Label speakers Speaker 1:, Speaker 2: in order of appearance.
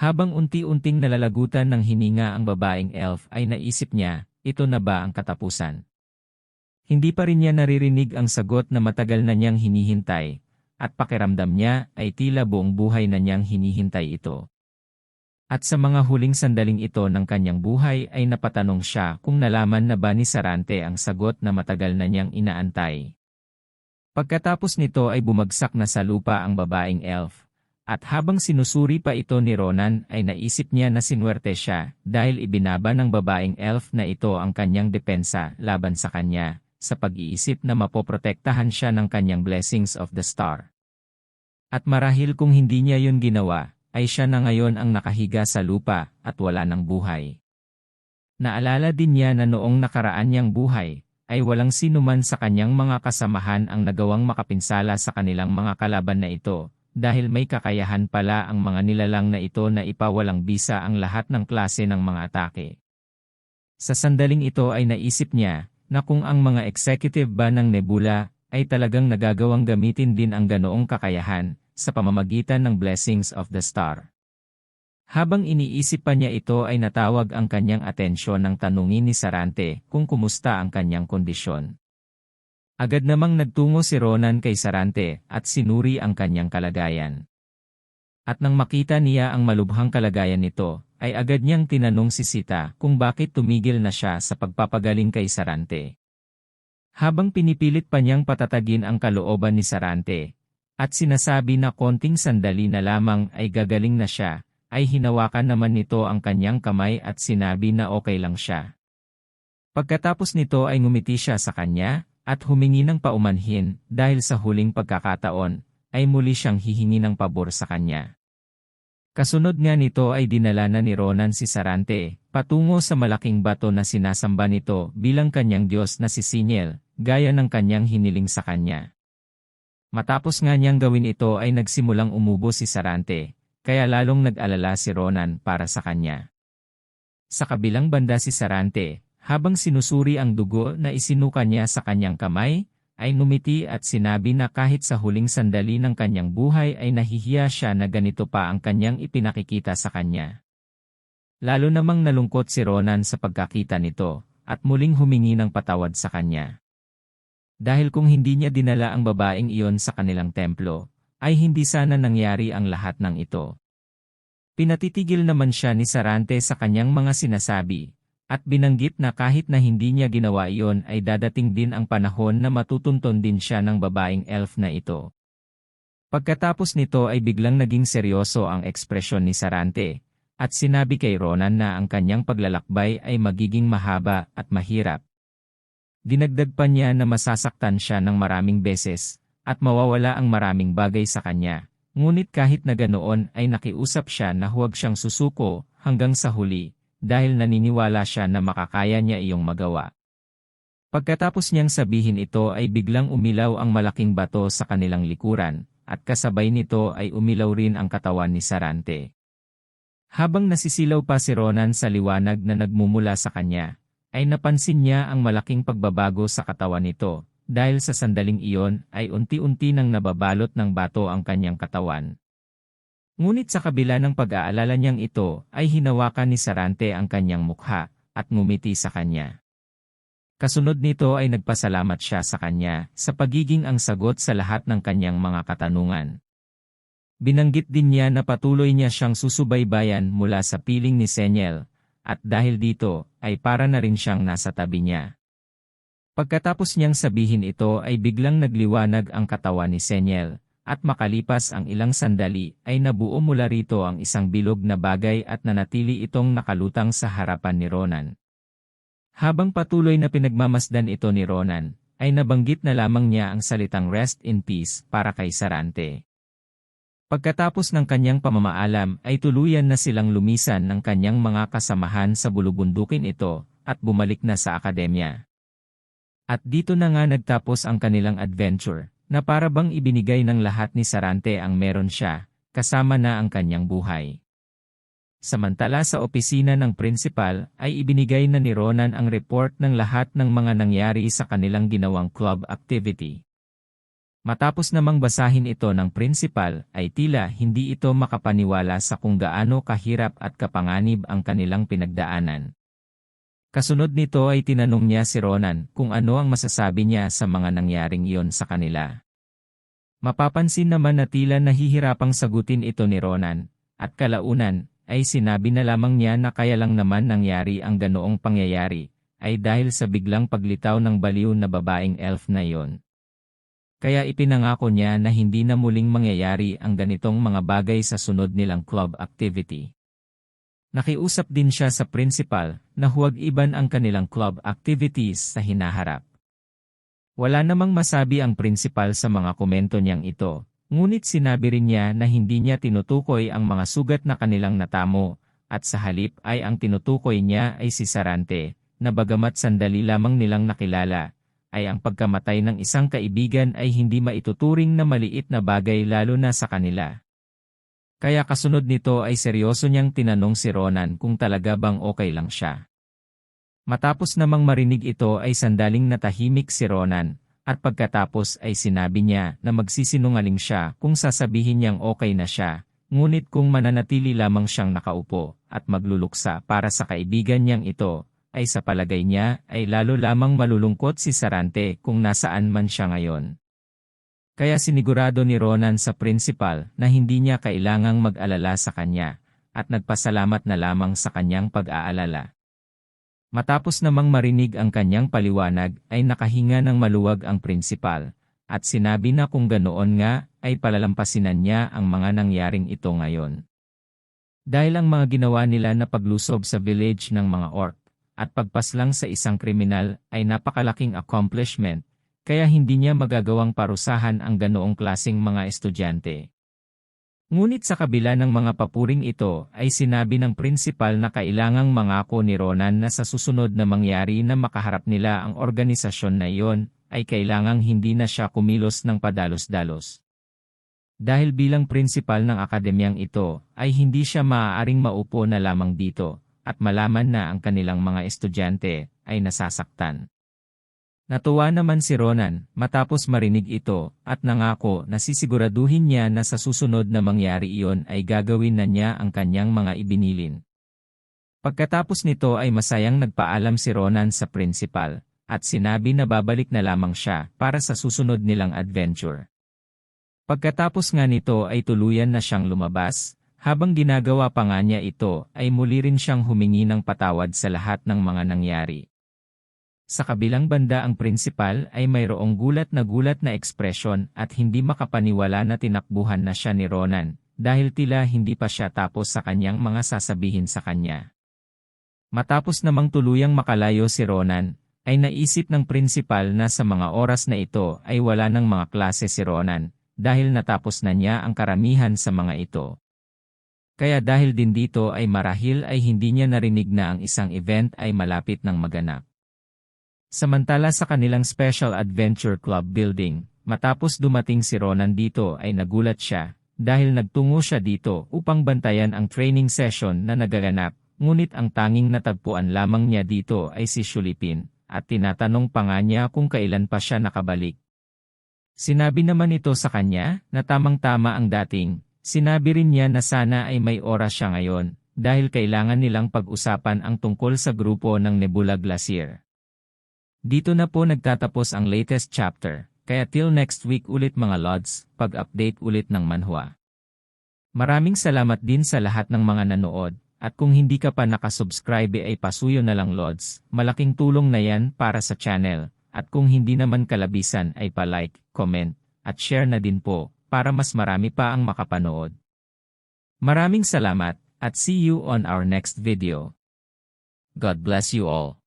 Speaker 1: Habang unti-unting nalalagutan ng hininga ang babaeng elf ay naisip niya, ito na ba ang katapusan? Hindi pa rin niya naririnig ang sagot na matagal na niyang hinihintay, at pakiramdam niya ay tila buong buhay na niyang hinihintay ito. At sa mga huling sandaling ito ng kanyang buhay ay napatanong siya kung nalaman na ba ni Sarante ang sagot na matagal na niyang inaantay. Pagkatapos nito ay bumagsak na sa lupa ang babaeng elf, at habang sinusuri pa ito ni Ronan ay naisip niya na sinuwerte siya dahil ibinaba ng babaeng elf na ito ang kanyang depensa laban sa kanya, sa pag-iisip na mapoprotektahan siya ng kanyang blessings of the star. At marahil kung hindi niya yun ginawa, ay siya na ngayon ang nakahiga sa lupa at wala ng buhay. Naalala din niya na noong nakaraan niyang buhay, ay walang sinuman sa kanyang mga kasamahan ang nagawang makapinsala sa kanilang mga kalaban na ito, dahil may kakayahan pala ang mga nilalang na ito na ipawalang bisa ang lahat ng klase ng mga atake. Sa sandaling ito ay naisip niya, na kung ang mga executive ba ng Nebula, ay talagang nagagawang gamitin din ang ganoong kakayahan, sa pamamagitan ng blessings of the star. Habang iniisip pa niya ito ay natawag ang kanyang atensyon ng tanungin ni Sarante kung kumusta ang kanyang kondisyon. Agad namang nagtungo si Ronan kay Sarante at sinuri ang kanyang kalagayan. At nang makita niya ang malubhang kalagayan nito, ay agad niyang tinanong si Sita kung bakit tumigil na siya sa pagpapagaling kay Sarante. Habang pinipilit pa niyang patatagin ang kalooban ni Sarante, at sinasabi na konting sandali na lamang ay gagaling na siya, ay hinawakan naman nito ang kanyang kamay at sinabi na okay lang siya. Pagkatapos nito ay ngumiti siya sa kanya, at humingi ng paumanhin dahil sa huling pagkakataon, ay muli siyang hihingi ng pabor sa kanya. Kasunod nga nito ay dinala na ni Ronan si Sarante, patungo sa malaking bato na sinasamba nito bilang kanyang Diyos na si Siniel, gaya ng kanyang hiniling sa kanya. Matapos nga niyang gawin ito ay nagsimulang umubo si Sarante, kaya lalong nag-alala si Ronan para sa kanya. Sa kabilang banda si Sarante, habang sinusuri ang dugo na isinuka niya sa kanyang kamay, ay ngumiti at sinabi na kahit sa huling sandali ng kanyang buhay ay nahihiya siya na ganito pa ang kanyang ipinakikita sa kanya. Lalo namang nalungkot si Ronan sa pagkakita nito, at muling humingi ng patawad sa kanya. Dahil kung hindi niya dinala ang babaeng iyon sa kanilang templo, ay hindi sana nangyari ang lahat ng ito. Pinatitigil naman siya ni Sarante sa kanyang mga sinasabi, at binanggit na kahit na hindi niya ginawa iyon ay dadating din ang panahon na matutunton din siya ng babaeng elf na ito. Pagkatapos nito ay biglang naging seryoso ang ekspresyon ni Sarante, at sinabi kay Ronan na ang kanyang paglalakbay ay magiging mahaba at mahirap. Dinagdag pa niya na masasaktan siya ng maraming beses, at mawawala ang maraming bagay sa kanya, ngunit kahit na ganoon ay nakiusap siya na huwag siyang susuko hanggang sa huli, dahil naniniwala siya na makakaya niya iyong magawa. Pagkatapos niyang sabihin ito ay biglang umilaw ang malaking bato sa kanilang likuran, at kasabay nito ay umilaw rin ang katawan ni Sarante. Habang nasisilaw pa si Ronan sa liwanag na nagmumula sa kanya, ay napansin niya ang malaking pagbabago sa katawan nito, dahil sa sandaling iyon ay unti-unti nang nababalot ng bato ang kanyang katawan. Ngunit sa kabila ng pag-aalala niyang ito, ay hinawakan ni Sarante ang kanyang mukha, at ngumiti sa kanya. Kasunod nito ay nagpasalamat siya sa kanya, sa pagiging ang sagot sa lahat ng kanyang mga katanungan. Binanggit din niya na patuloy niya siyang susubaybayan mula sa piling ni Seniel, at dahil dito, ay para na rin siyang nasa tabi niya. Pagkatapos niyang sabihin ito ay biglang nagliwanag ang katawan ni Seniel, at makalipas ang ilang sandali ay nabuo mula rito ang isang bilog na bagay at nanatili itong nakalutang sa harapan ni Ronan. Habang patuloy na pinagmamasdan ito ni Ronan, ay nabanggit na lamang niya ang salitang rest in peace para kay Sarante. Pagkatapos ng kanyang pamamaalam ay tuluyan na silang lumisan ng kanyang mga kasamahan sa bulubundukin ito, at bumalik na sa akademya. At dito na nga nagtapos ang kanilang adventure, na para bang ibinigay ng lahat ni Sarante ang meron siya, kasama na ang kanyang buhay. Samantala sa opisina ng principal ay ibinigay na ni Ronan ang report ng lahat ng mga nangyari sa kanilang ginawang club activity. Matapos namang basahin ito ng prinsipal, ay tila hindi ito makapaniwala sa kung gaano kahirap at kapanganib ang kanilang pinagdaanan. Kasunod nito ay tinanong niya si Ronan kung ano ang masasabi niya sa mga nangyaring iyon sa kanila. Mapapansin naman na tila nahihirapang sagutin ito ni Ronan, at kalaunan ay sinabi na lamang niya na kaya lang naman nangyari ang ganoong pangyayari, ay dahil sa biglang paglitaw ng baliw na babaeng elf na iyon. Kaya ipinangako niya na hindi na muling mangyayari ang ganitong mga bagay sa sunod nilang club activity. Nakiusap din siya sa principal na huwag iban ang kanilang club activities sa hinaharap. Wala namang masabi ang principal sa mga komento niyang ito, ngunit sinabi rin niya na hindi niya tinutukoy ang mga sugat na kanilang natamo, at sa halip ay ang tinutukoy niya ay si Sarante, na bagamat sandali lamang nilang nakilala, ay ang pagkamatay ng isang kaibigan ay hindi maituturing na maliit na bagay lalo na sa kanila. Kaya kasunod nito ay seryoso niyang tinanong si Ronan kung talaga bang okay lang siya. Matapos namang marinig ito ay sandaling natahimik si Ronan, at pagkatapos ay sinabi niya na magsisinungaling siya kung sasabihin niyang okay na siya, ngunit kung mananatili lamang siyang nakaupo at magluluksa para sa kaibigan niyang ito, ay sa palagay niya ay lalo lamang malulungkot si Sarante kung nasaan man siya ngayon. Kaya sinigurado ni Ronan sa principal na hindi niya kailangang mag-alala sa kanya, at nagpasalamat na lamang sa kanyang pag-aalala. Matapos namang marinig ang kanyang paliwanag ay nakahinga ng maluwag ang principal, at sinabi na kung ganoon nga ay palalampasinan niya ang mga nangyaring ito ngayon. Dahil ang mga ginawa nila na paglusob sa village ng mga orc, at pagpaslang sa isang kriminal ay napakalaking accomplishment, kaya hindi niya magagawang parusahan ang ganoong klaseng mga estudyante. Ngunit sa kabila ng mga papuring ito ay sinabi ng principal na kailangang mangako ni Ronan na sa susunod na mangyari na makaharap nila ang organisasyon na iyon, ay kailangang hindi na siya kumilos ng padalos-dalos. Dahil bilang principal ng akademyang ito, ay hindi siya maaaring maupo na lamang dito, at malaman na ang kanilang mga estudyante ay nasasaktan. Natuwa naman si Ronan matapos marinig ito at nangako na sisiguraduhin niya na sa susunod na mangyari iyon ay gagawin na niya ang kanyang mga ibinilin. Pagkatapos nito ay masayang nagpaalam si Ronan sa principal at sinabi na babalik na lamang siya para sa susunod nilang adventure. Pagkatapos nga nito ay tuluyan na siyang lumabas. Habang ginagawa pa nga niya ito, ay muli rin siyang humingi ng patawad sa lahat ng mga nangyari. Sa kabilang banda ang principal ay mayroong gulat na ekspresyon at hindi makapaniwala na tinakbuhan na siya ni Ronan, dahil tila hindi pa siya tapos sa kanyang mga sasabihin sa kanya. Matapos namang tuluyang makalayo si Ronan, ay naisip ng principal na sa mga oras na ito ay wala ng mga klase si Ronan, dahil natapos na niya ang karamihan sa mga ito. Kaya dahil din dito ay marahil ay hindi niya narinig na ang isang event ay malapit ng maganap. Samantala sa kanilang Special Adventure Club building, matapos dumating si Ronan dito ay nagulat siya, dahil nagtungo siya dito upang bantayan ang training session na nagaganap, ngunit ang tanging natagpuan lamang niya dito ay si Shulipin, at tinatanong pa nga niya kung kailan pa siya nakabalik. Sinabi naman ito sa kanya na tamang-tama ang dating. Sinabi rin niya na sana ay may oras siya ngayon, dahil kailangan nilang pag-usapan ang tungkol sa grupo ng Nebula Glacier. Dito na po nagtatapos ang latest chapter, kaya till next week ulit mga Lods, pag-update ulit ng manhwa. Maraming salamat din sa lahat ng mga nanood, at kung hindi ka pa nakasubscribe ay pasuyo na lang Lods, malaking tulong na yan para sa channel, at kung hindi naman kalabisan ay pa-like, comment, at share na din po, para mas marami pa ang makapanood. Maraming salamat, at see you on our next video. God bless you all.